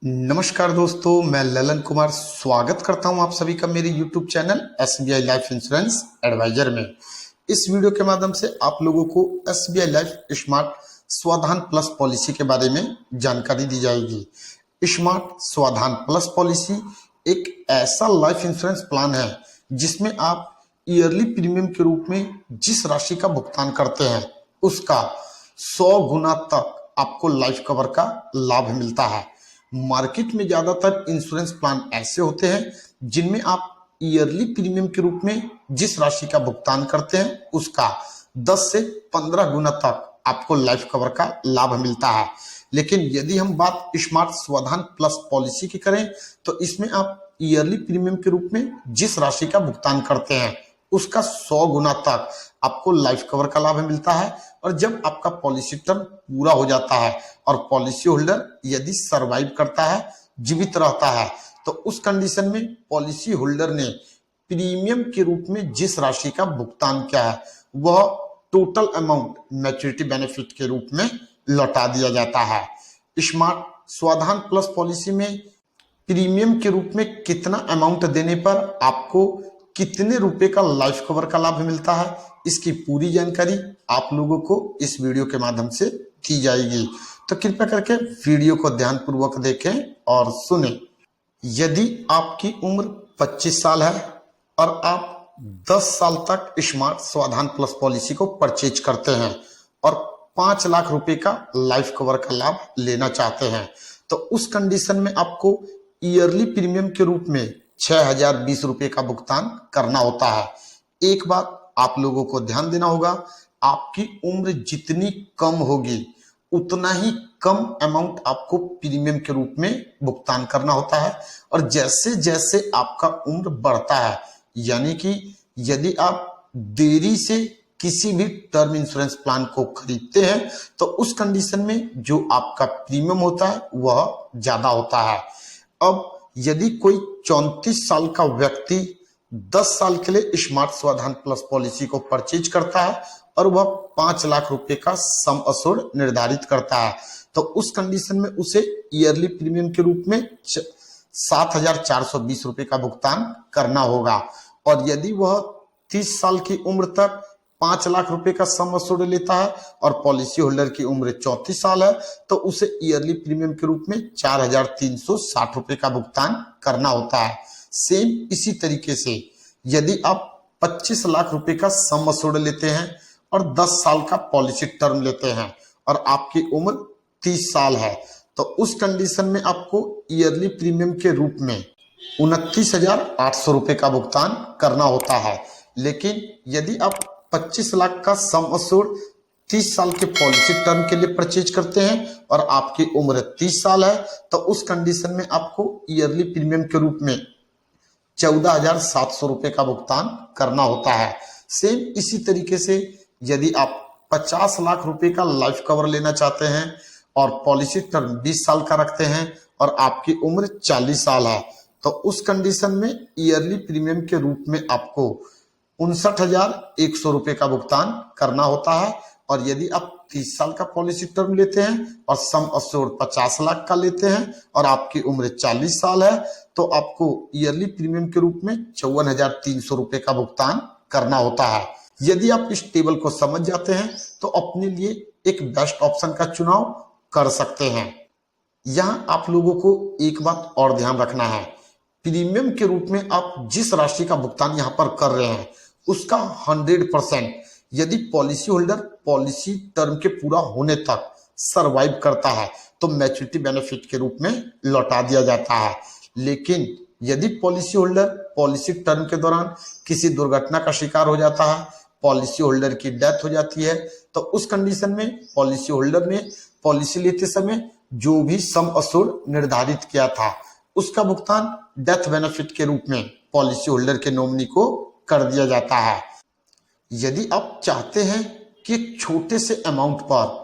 नमस्कार दोस्तों, मैं ललन कुमार स्वागत करता हूं आप सभी का मेरे YouTube channel SBI life insurance advisor में। इस वीडियो के माध्यम से आप लोगों को SBI life smart Swadhan plus policy के बारे में जानकारी दी जाएगी। स्मार्ट स्वाधान प्लस पॉलिसी एक ऐसा लाइफ इंश्योरेंस प्लान है जिसमें आप ईयरली प्रीमियम के रूप में जिस राशि का भुगतान करते हैं उसका 100 गुना तक आपको लाइफ कवर का लाभ मिलता है। मार्केट में ज्यादातर इंश्योरेंस प्लान ऐसे होते हैं जिनमें आप ईयरली प्रीमियम के रूप में जिस राशि का भुगतान करते हैं उसका 10 से 15 गुना तक आपको लाइफ कवर का लाभ मिलता है। लेकिन यदि हम बात स्मार्ट स्वाधान प्लस पॉलिसी की करें तो इसमें आप ईयरली प्रीमियम के रूप में जिस राशि का भुगतान करते हैं उसका 100 गुना तक आपको लाइफ कवर का लाभ मिलता है। और जब आपका पॉलिसी टर्म पूरा हो जाता है और पॉलिसी होल्डर यदि सरवाइव करता है, जीवित रहता है, तो उस कंडीशन में पॉलिसी होल्डर ने प्रीमियम के रूप में जिस राशि का भुगतान किया है वह टोटल अमाउंट मैच्योरिटी बेनिफिट के रूप में लौटा दिया जाता है। स्मार्ट स्वाधान प्लस पॉलिसी में प्रीमियम के रूप में कितना अमाउंट देने पर आपको कितने रुपए का लाइफ कवर का लाभ मिलता है, इसकी पूरी जानकारी आप लोगों को इस वीडियो के माध्यम से दी जाएगी। तो कृपया करके वीडियो को ध्यानपूर्वक देखें और सुने। यदि आपकी उम्र 25 साल है और आप 10 साल तक स्मार्ट स्वाधान प्लस पॉलिसी को परचेज करते हैं और 5 लाख रुपए का लाइफ कवर का लाभ लेना चाहते हैं तो उस कंडीशन में आपको ईयरली प्रीमियम के रूप में 6020 रुपए का भुगतान करना होता है। एक बात आप लोगों को ध्यान देना होगा, आपकी उम्र जितनी कम होगी उतना ही कम अमाउंट आपको प्रीमियम के रूप में भुगतान करना होता है। और जैसे जैसे आपका उम्र बढ़ता है, यानी कि यदि आप देरी से किसी भी टर्म इंश्योरेंस प्लान को खरीदते हैं तो उस कंडीशन में जो आपका प्रीमियम होता है वह ज्यादा होता है। अब यदि कोई 34 साल का व्यक्ति 10 साल के लिए स्मार्ट स्वाधान प्लस पॉलिसी को परचेज करता है और वह 5 लाख रुपए का सम अश्योर्ड निर्धारित करता है तो उस कंडीशन में उसे ईयरली प्रीमियम के रूप में 7420 रुपए का भुगतान करना होगा। और यदि वह 30 साल की उम्र तक 5 लाख रुपए का सम अश्योर्ड लेता है और पॉलिसी होल्डर की उम्र 34 साल है तो उसे ईयरली प्रीमियम के रूप में 4360 रुपए का भुगतान करना होता है। सेम इसी तरीके से यदि आप 25 लाख रुपए का सम अश्योर्ड लेते हैं और 10 साल का पॉलिसी टर्म लेते हैं और आपकी उम्र 30 साल है तो उस कंडीशन में आपको ईयरली प्रीमियम के रूप में 29,800 रुपए का भुगतान करना होता है। लेकिन यदि आप 25 लाख का सम अश्योर्ड 30 साल के पॉलिसी टर्म के लिए परचेज करते हैं और आपकी उम्र 30 साल है तो उस कंडीशन में आपको ईयरली प्रीमियम के रूप में 14,700 रुपए का भुगतान करना होता है। सेम इसी तरीके से यदि आप 50 लाख रुपए का लाइफ कवर लेना चाहते हैं और पॉलिसी टर्म 20 साल का रखते हैं और आपकी उम्र 40 साल है तो उस कंडीशन में ईयरली प्रीमियम के रूप में आपको 59,100 रुपए का भुगतान करना होता है। और यदि आप 30 साल का पॉलिसी टर्म लेते हैं और सम अश्योर्ड 50 लाख का लेते हैं और आपकी उम्र 40 साल है तो आपको ईयरली प्रीमियम के रूप में 54,300 रुपए का भुगतान करना होता है। यदि आप इस टेबल को समझ जाते हैं तो अपने लिए एक बेस्ट ऑप्शन का चुनाव कर सकते हैं। यहाँ आप लोगों को एक बात और ध्यान रखना है, प्रीमियम के रूप में आप जिस राशि का भुगतान यहाँ पर कर रहे हैं उसका 100% यदि पॉलिसी होल्डर पॉलिसी टर्म के पूरा होने तक सरवाइव करता है तो मैच्योरिटी बेनिफिट के रूप में लौटा दिया जाता है। लेकिन यदि पॉलिसी होल्डर पॉलिसी टर्म के दौरान किसी दुर्घटना का शिकार हो जाता है, पॉलिसी होल्डर की डेथ हो जाती है तो उस कंडीशन में पॉलिसी होल्डर ने पॉलिसी लेते समय जो भी सम अश्योर्ड निर्धारित किया था उसका भुगतान डेथ बेनिफिट के रूप में पॉलिसी होल्डर के नॉमिनी को कर दिया जाता है। यदि आप चाहते हैं कि छोटे से अमाउंट पर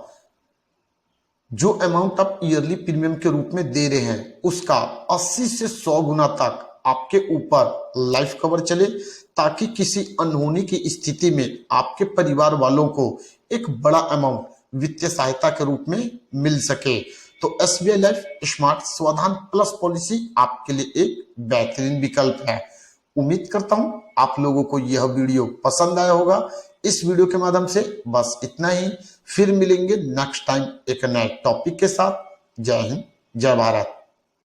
जो अमाउंट आप ईयरली प्रीमियम के रूप में दे रहे हैं उसका 80 से 100 गुना तक आपके ऊपर लाइफ कवर चले ताकि किसी अनहोनी की स्थिति में आपके परिवार वालों को एक बड़ा अमाउंट वित्तीय सहायता के रूप में मिल सके तो SBI life smart Swadhan plus policy आपके लिए एक बेहतरीन विकल्प है। उम्मीद करता हूं आप लोगों को यह वीडियो पसंद आया होगा। इस वीडियो के माध्यम से बस इतना ही, फिर मिलेंगे नेक्स्ट टाइम एक नए टॉपिक के साथ। जय हिंद, जय भारत।